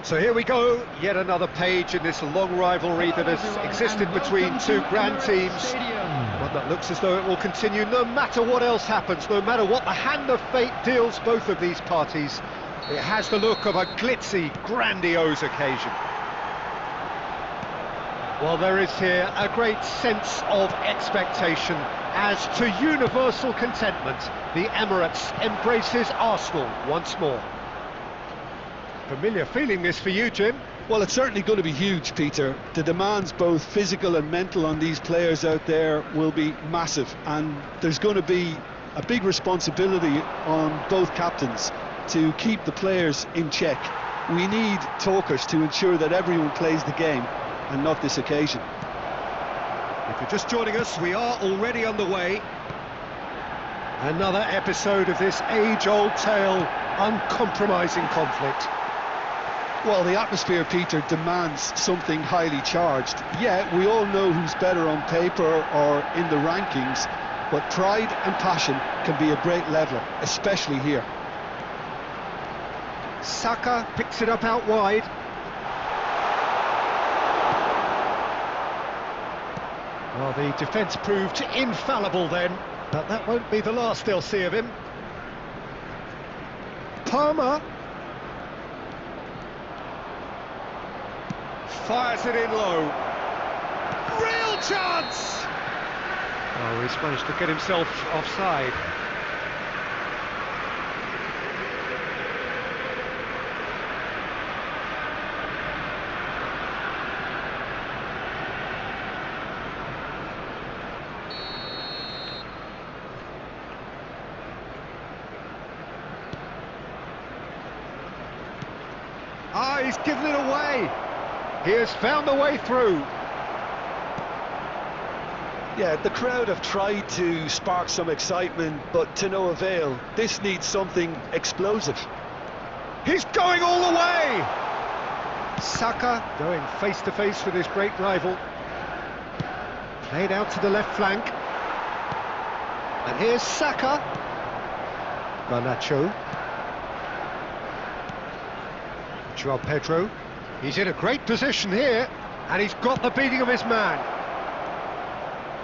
So here we go, yet another page in this long rivalry that has existed between two grand teams. One that looks as though it will continue no matter what else happens, no matter what the hand of fate deals both of these parties. It has the look of a glitzy, grandiose occasion. Well, there is here a great sense of expectation as to universal contentment. The Emirates embraces Arsenal once more. Familiar feeling this for you, Jim? Well, it's certainly going to be huge, Peter. The demands, both physical and mental, on these players out there will be massive, and there's going to be a big responsibility on both captains to keep the players in check. We need talkers to ensure that everyone plays the game and not this occasion. If you're just joining us, we are already underway. Another episode of this age-old tale, uncompromising conflict. Well, the atmosphere, Peter, demands something highly charged. Yeah, we all know who's better on paper or in the rankings, but pride and passion can be a great leveler, especially here. Saka picks it up out wide. Well, the defence proved infallible then, but that won't be the last they'll see of him. Palmer fires it in low. Real chance! Oh, he's managed to get himself offside. Ah, he's given it away. He has found a way through. Yeah, the crowd have tried to spark some excitement, but to no avail. This needs something explosive. He's going all the way! Saka going face to face with his great rival. Played out to the left flank. And here's Saka. Garnacho. Joao Pedro. He's in a great position here, and he's got the beating of his man.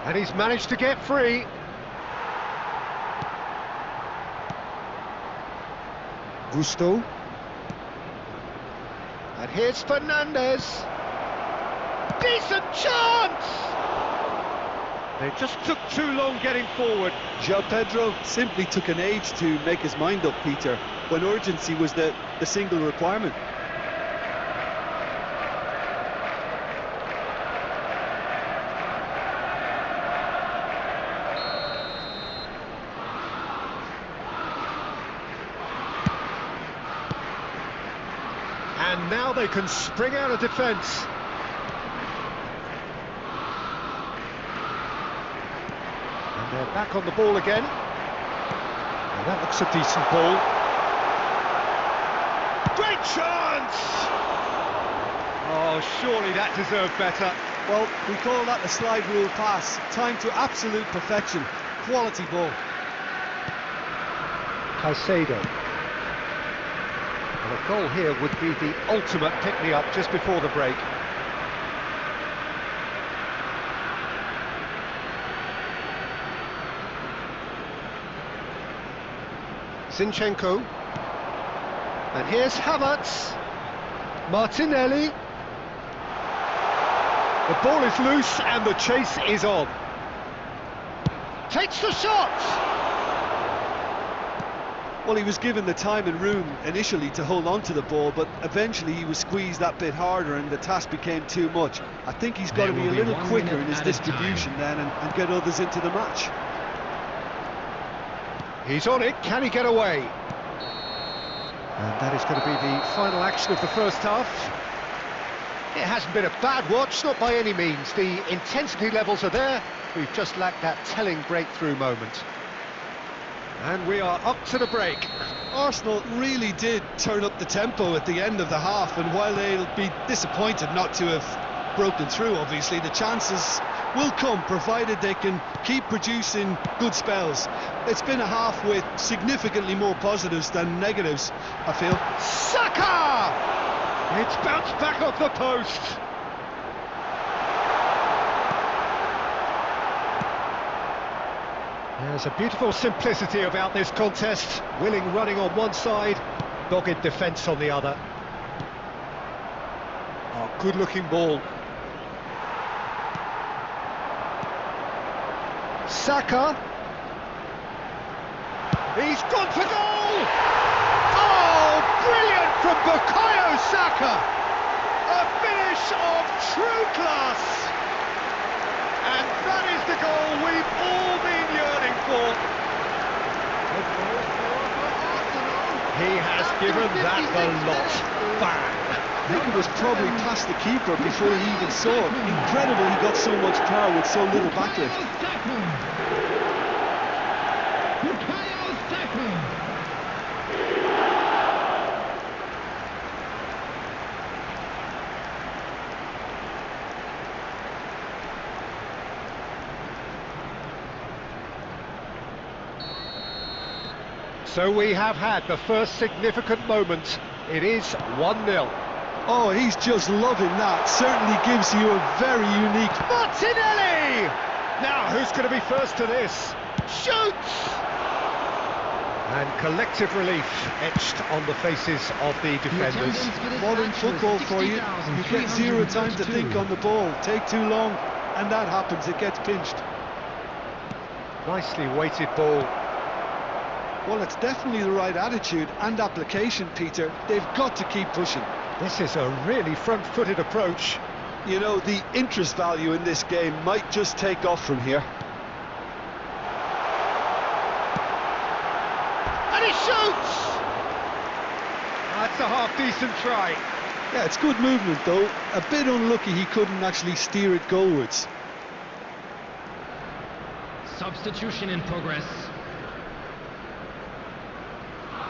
And he's managed to get free. Gusto. And here's Fernandez. Decent chance! They just took too long getting forward. Joao Pedro simply took an age to make his mind up, Peter, when urgency was the single requirement. And now they can spring out of defence. And they're back on the ball again. And that looks a decent ball. Great chance! Oh, surely that deserved better. Well, we call that the slide rule pass. Time to absolute perfection. Quality ball. Caicedo. Well, a goal here would be the ultimate pick-me-up just before the break. Zinchenko. And here's Havertz. Martinelli. The ball is loose and the chase is on. Takes the shot! Well, he was given the time and room initially to hold on to the ball, but eventually he was squeezed that bit harder and the task became too much. I think he's got to be a little quicker in his distribution then and get others into the match. He's on it, can he get away? And that is going to be the final action of the first half. It hasn't been a bad watch, not by any means. The intensity levels are there. We've just lacked that telling breakthrough moment. And we are up to the break. Arsenal really did turn up the tempo at the end of the half, and while they'll be disappointed not to have broken through, obviously, the chances will come, provided they can keep producing good spells. It's been a half with significantly more positives than negatives, I feel. Saka! It's bounced back off the post. There's a beautiful simplicity about this contest. Willing running on one side, dogged defence on the other. Oh, good-looking ball. Saka. He's gone for goal! Oh, brilliant from Bukayo Saka! A finish of true class! And that is the goal we've all been yearning for. He has given that the lot. Bang! I think it was probably past the keeper before he even saw it. Incredible he got so much power with so little backlift. So we have had the first significant moment. It is 1-0. Oh, he's just loving that. Certainly gives you a very unique... Martinelli! Now, who's going to be first to this? Shoots! And collective relief etched on the faces of the defenders. Modern football for you. You get zero time to think on the ball. Take too long, and that happens. It gets pinched. Nicely weighted ball. Well, it's definitely the right attitude and application, Peter. They've got to keep pushing. This is a really front-footed approach. You know, the interest value in this game might just take off from here. And he shoots! That's a half-decent try. Yeah, it's good movement, though. A bit unlucky he couldn't actually steer it goalwards. Substitution in progress.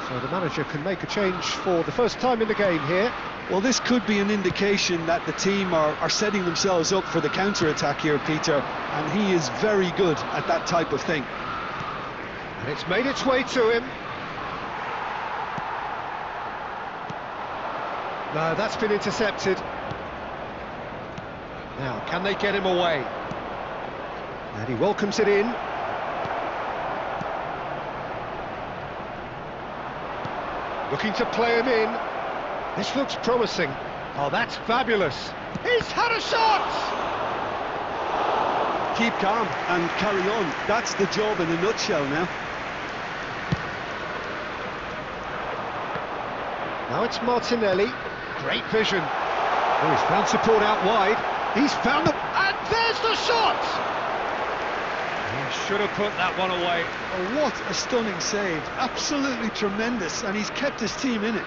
So the manager can make a change for the first time in the game here. Well, this could be an indication that the team are setting themselves up for the counter-attack here, Peter, and he is very good at that type of thing. And it's made its way to him. No, that's been intercepted. Now, can they get him away? And he welcomes it in. Looking to play him in. This looks promising. Oh, that's fabulous. He's had a shot! Keep calm and carry on. That's the job in a nutshell now. Now it's Martinelli. Great vision. Oh, he's found support out wide. He's found the... And there's the shot! He should have put that one away. Oh, what a stunning save. Absolutely tremendous, and he's kept his team in it.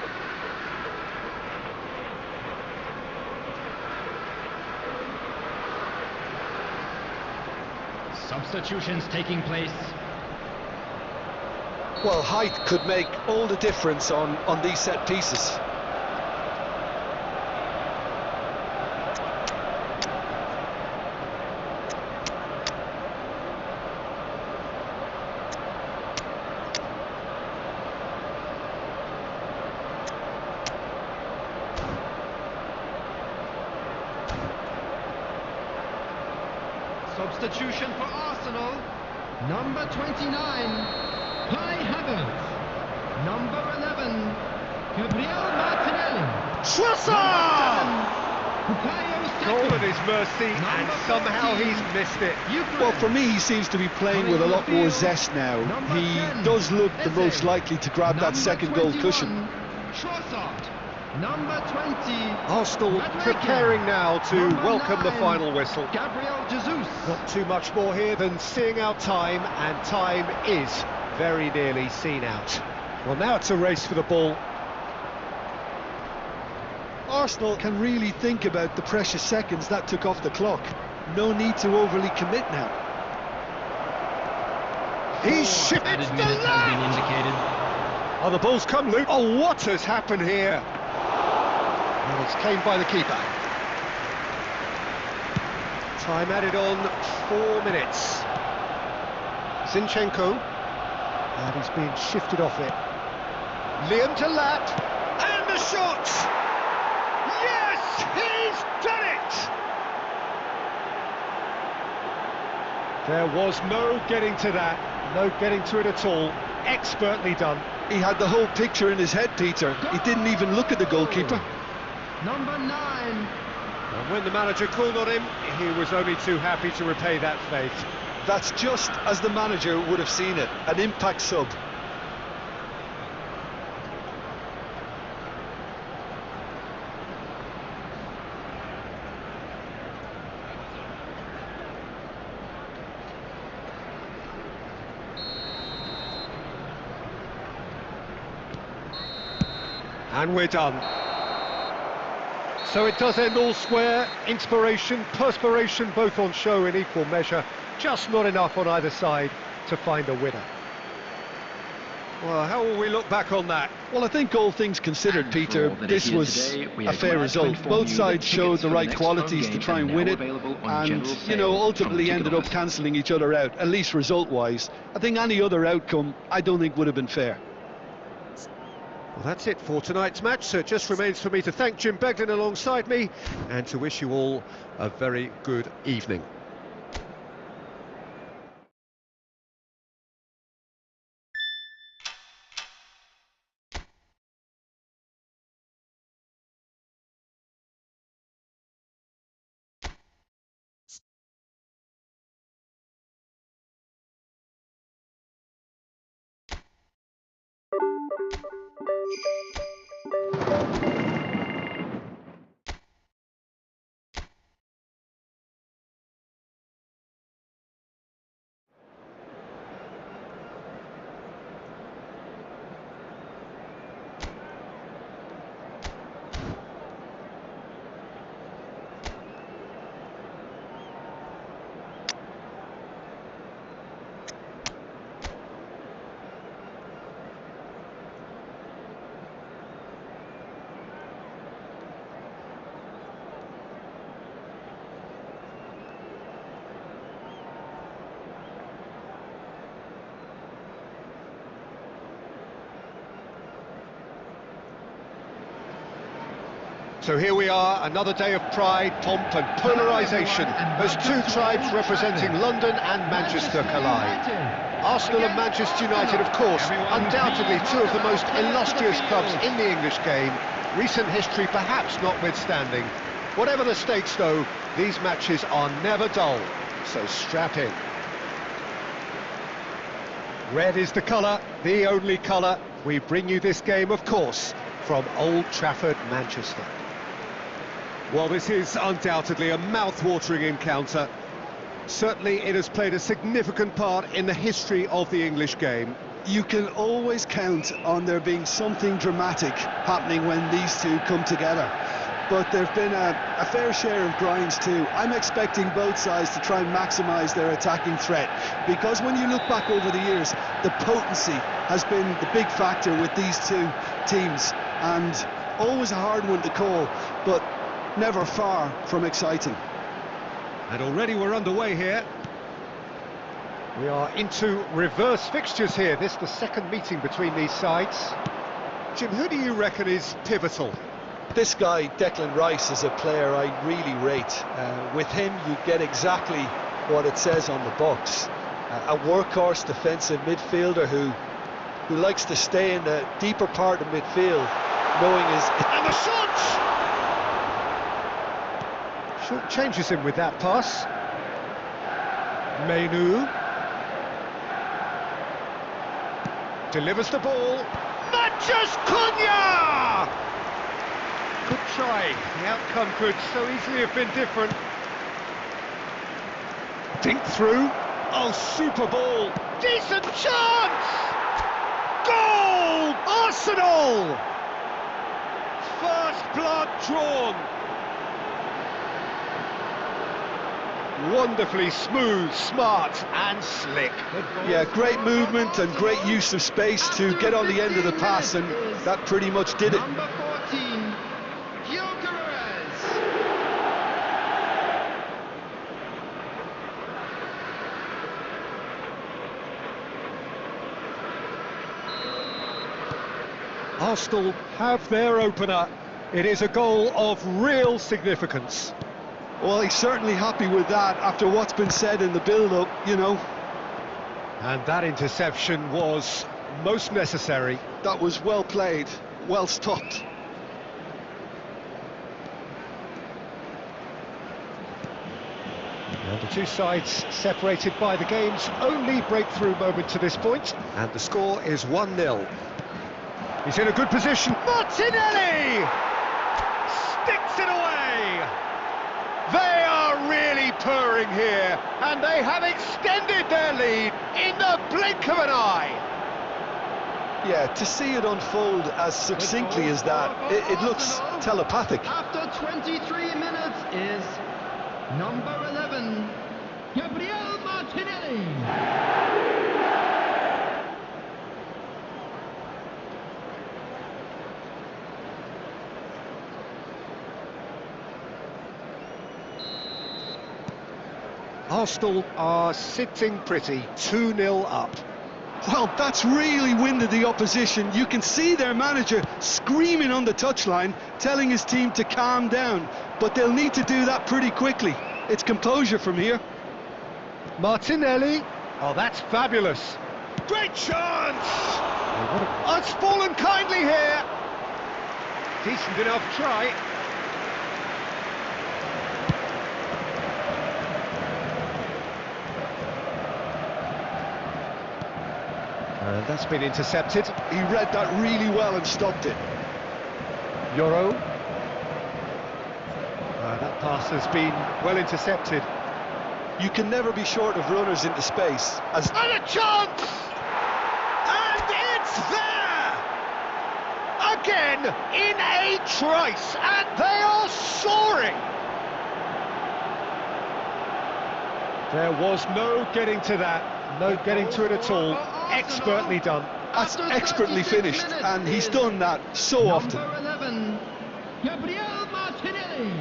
Substitutions taking place. Well, height could make all the difference on these set pieces. Substitution for Arsenal. Number 29, Kai Havertz. Number 11, Gabriel Martinelli. Schwarzer! Goal at Goal his mercy, and somehow he's missed it. Well, for me, he seems to be playing with a lot more zest now. He does look the most likely to grab that second goal cushion. Number 20, Arsenal preparing now to welcome the final whistle. Gabriel Jesus. Not too much more here than seeing out time, and time is very nearly seen out. Well, now it's a race for the ball. Arsenal can really think about the precious seconds that took off the clock. No need to overly commit now. He's shifted Added the minutes has been indicated. Oh, the ball's come loose. Oh, what has happened here? Well, it's claimed by the keeper. Time added on 4 minutes. Zinchenko. And he's being shifted off it. Liam to Lat. And the shot! There was no getting to that, no getting to it at all. Expertly done. He had the whole picture in his head, Peter. He didn't even look at the goalkeeper. Number 9. And when the manager called on him, he was only too happy to repay that faith. That's just as the manager would have seen it, an impact sub. And we're done. So it does end all square. Inspiration, perspiration, both on show in equal measure. Just not enough on either side to find a winner. Well, how will we look back on that? Well, I think all things considered, Peter, this was a fair result. Both sides showed the right qualities to try and win it, and, you know, ultimately ended up cancelling each other out, at least result-wise. I think any other outcome, I don't think would have been fair. Well, that's it for tonight's match, so it just remains for me to thank Jim Beglin alongside me and to wish you all a very good evening. So here we are, another day of pride, pomp and polarisation as two tribes representing London and Manchester collide. Arsenal and Manchester United, of course, undoubtedly two of the most illustrious clubs in the English game, recent history perhaps notwithstanding. Whatever the stakes though, these matches are never dull, so strap in. Red is the colour, the only colour. We bring you this game, of course, from Old Trafford, Manchester. Well, this is undoubtedly a mouth-watering encounter. Certainly it has played a significant part in the history of the English game. You can always count on there being something dramatic happening when these two come together. But there have been a fair share of grinds too. I'm expecting both sides to try and maximise their attacking threat, because when you look back over the years, the potency has been the big factor with these two teams, and always a hard one to call, but never far from exciting. And already we're underway here. We are into reverse fixtures here. This is the second meeting between these sides. Jim, who do you reckon is pivotal? This guy, Declan Rice, is a player I really rate. With him, you get exactly what it says on the box. A workhorse defensive midfielder who likes to stay in the deeper part of midfield, knowing his... And the shot! Short changes him with that pass. Mainu delivers the ball. Matches Cunha! Good try. The outcome could so easily have been different. Dink through. Oh, super ball. Decent chance! Goal! Arsenal! First blood drawn. Wonderfully smooth, smart and slick. Yeah, great movement and great use of space to get on the end of the pass, and that pretty much did it. Number 14, Arsenal have their opener. It is a goal of real significance. Well, he's certainly happy with that after what's been said in the build-up, you know. And that interception was most necessary. That was well played, well stopped. And the two sides separated by the game's only breakthrough moment to this point. And the score is 1-0. He's in a good position. Martinelli! Sticks it away! They are really purring here, and they have extended their lead in the blink of an eye. Yeah, to see it unfold as succinctly as that, it looks telepathic. After 23 minutes is number 11, Gabriel Martinelli. Arsenal are sitting pretty, 2-0 up. Well, that's really winded the opposition. You can see their manager screaming on the touchline, telling his team to calm down. But they'll need to do that pretty quickly. It's composure from here. Martinelli. Oh, that's fabulous. Great chance! Oh, it's fallen kindly here. Decent enough try. And that's been intercepted. He read that really well and stopped it. Yoro. That pass has been well intercepted. You can never be short of runners into space. And a chance! And it's there! Again, in a trice, and they are soaring! There was no getting to that, no getting to it at all. Expertly done. That's expertly finished, and he's done that so often. Number 11, Gabriel Martinelli.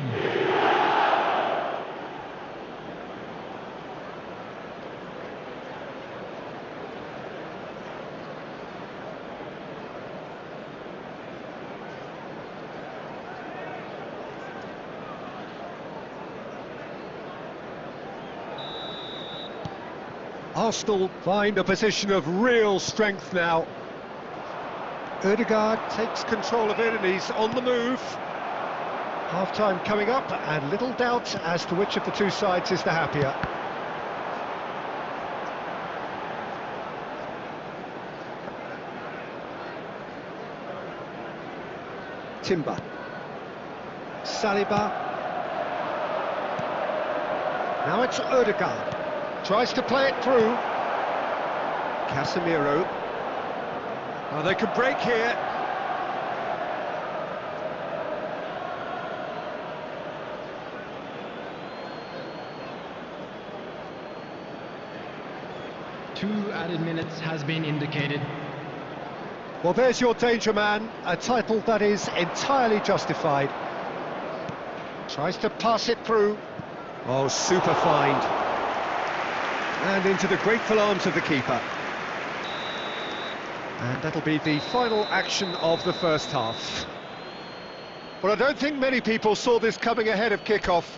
Arsenal find a position of real strength now. Ødegaard takes control of it and he's on the move. Half-time coming up and little doubt as to which of the two sides is the happier. Timber. Saliba. Now it's Ødegaard. Tries to play it through. Casemiro. Oh, they could break here. Two added minutes has been indicated. Well, there's your danger man, a title that is entirely justified. Tries to pass it through. Oh, super find. And into the grateful arms of the keeper. And that'll be the final action of the first half. Well, I don't think many people saw this coming ahead of kick-off.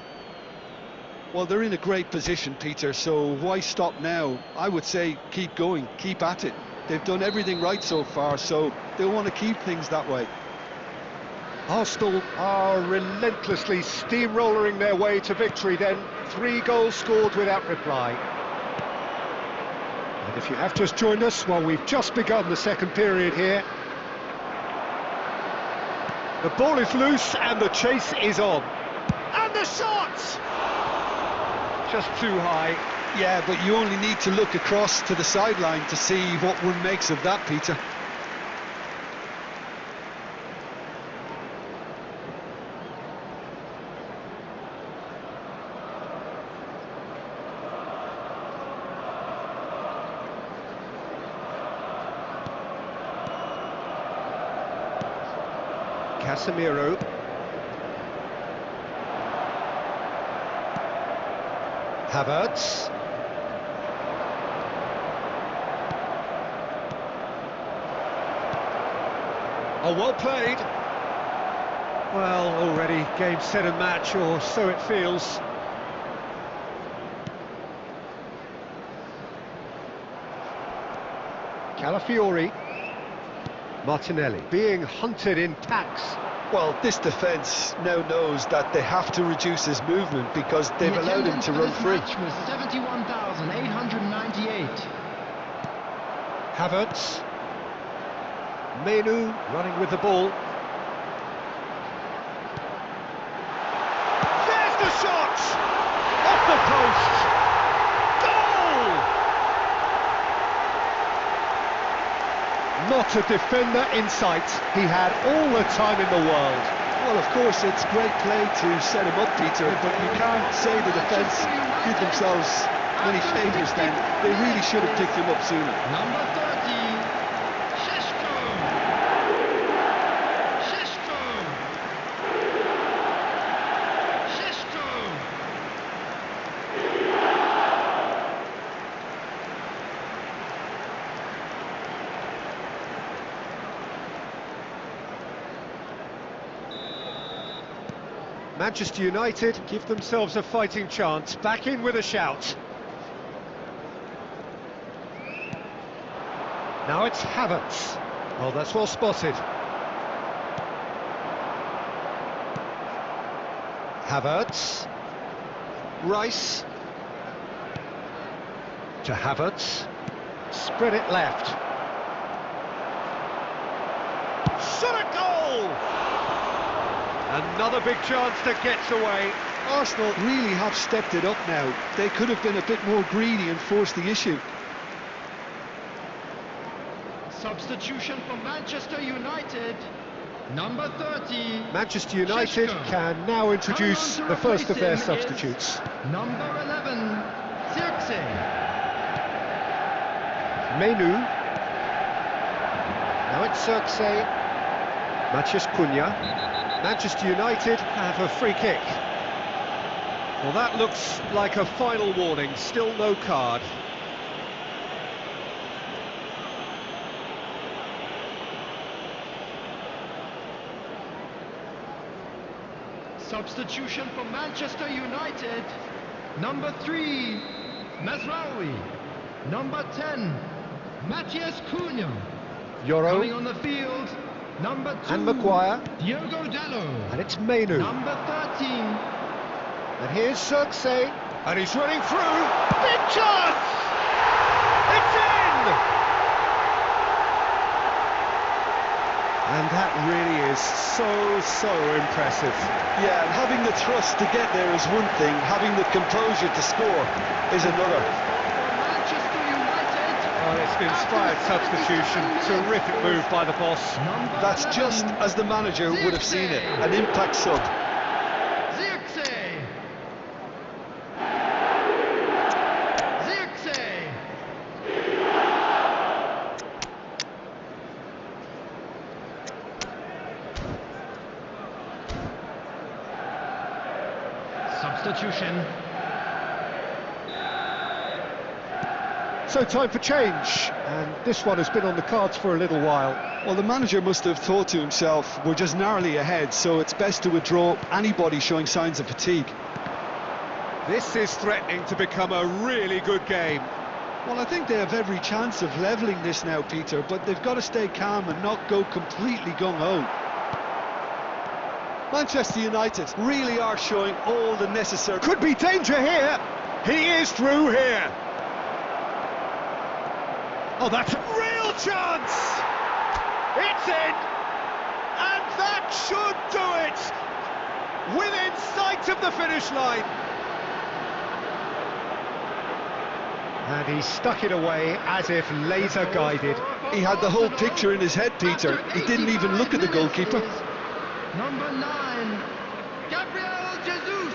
Well, they're in a great position, Peter, so why stop now? I would say keep going, keep at it. They've done everything right so far, so they'll want to keep things that way. Arsenal are relentlessly steamrolling their way to victory then. 3 goals scored without reply. And if you have just joined us, well, we've just begun the second period here. The ball is loose and the chase is on. And the shot! Just too high. Yeah, but you only need to look across to the sideline to see what one makes of that, Peter. Casemiro. Havertz. Oh, well played. Well, already game, set and match, or so it feels. Calafiori. Martinelli being hunted in packs. Well, this defence now knows that they have to reduce his movement because they've The allowed him attendance to for run this free. match was 71,898. Havertz. Menu running with the ball. There's the shot! Off the post! Goal! Not a defender in sight. He had all the time in the world. Well, of course, it's great play to set him up, Peter, but you can't say the defence did themselves many favours then. They really should have picked him up sooner. Number 30, Šeško. Šeško. Šeško. Manchester United give themselves a fighting chance. Back in with a shout. Now it's Havertz. Oh, that's well spotted. Havertz. Rice. To Havertz. Spread it left. Shot a goal! Another big chance that gets away. Arsenal really have stepped it up now. They could have been a bit more greedy and forced the issue. Substitution for Manchester United. Number 30. Manchester United Šeško. can now introduce Coming on to the first of their replace him is substitutes. Number 11, Zirkzee. Menu. Now it's Zirkzee. Matheus Cunha. Manchester United have a free kick. Well, that looks like a final warning. Still no card. Substitution for Manchester United. Number 3, Mazraoui. Number 10, Matheus Cunha. Coming Euro. on the field, number 2, And Maguire. Diogo Dallo. And it's Menu. Number 13, And here's Zirkzee. And he's running through. Big chance! It's in! And that really is so impressive. Yeah, and having the thrust to get there is one thing, having the composure to score is another. Manchester United. Oh, it's an inspired substitution. Terrific move by the boss. Number That's 11, just as the manager would have seen it, an impact sub. Zirkzee. Zirkzee. Substitution. So time for change, and this one has been on the cards for a little while. Well, the manager must have thought to himself, we're just narrowly ahead, so it's best to withdraw anybody showing signs of fatigue. This is threatening to become a really good game. Well, I think they have every chance of levelling this now, Peter, but they've got to stay calm and not go completely gung-ho. Manchester United really are showing all the necessary... Could be danger here. He is through here. Oh, that's a real chance. It's in. And that should do it. Within sight of the finish line. And he stuck it away as if laser guided. He had the whole picture in his head, Peter. He didn't even look at the goalkeeper. Number 9, Gabriel Jesus.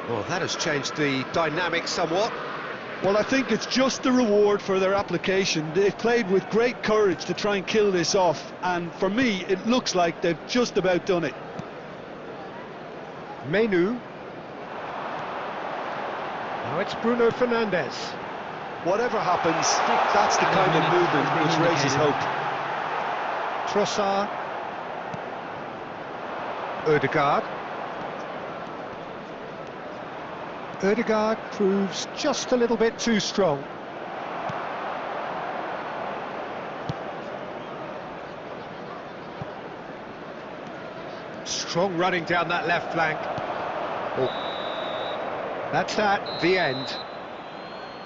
Well, that has changed the dynamic somewhat. Well, I think it's just the reward for their application. They've played with great courage to try and kill this off, and for me, it looks like they've just about done it. Menu. Now it's Bruno Fernandes. Whatever happens, that's the kind of movement which raises hope. Trossard. Ødegaard proves just a little bit too strong. Strong running down that left flank. Oh. That's that, the end.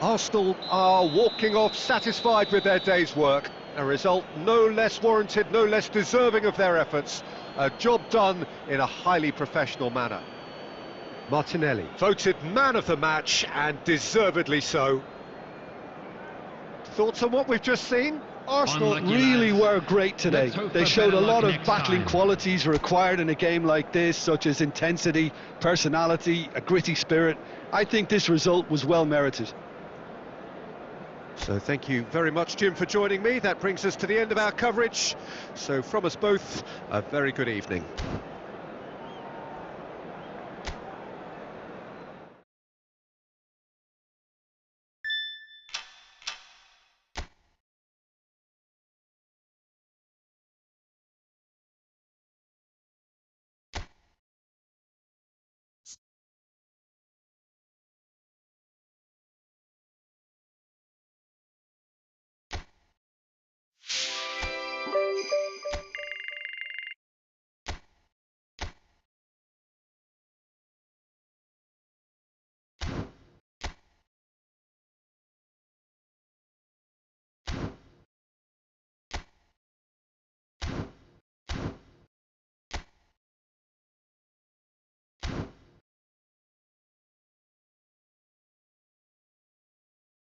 Arsenal are walking off satisfied with their day's work. A result no less warranted, no less deserving of their efforts. A job done in a highly professional manner. Martinelli, voted man of the match, and deservedly so. Thoughts on what we've just seen? Arsenal Unlucky really lads. were great today. Let's hope They for showed a better lot luck of next battling time. qualities required in a game like this, such as intensity, personality, a gritty spirit. I think this result was well merited. So thank you very much, Jim, for joining me. That brings us to the end of our coverage. So from us both, a very good evening.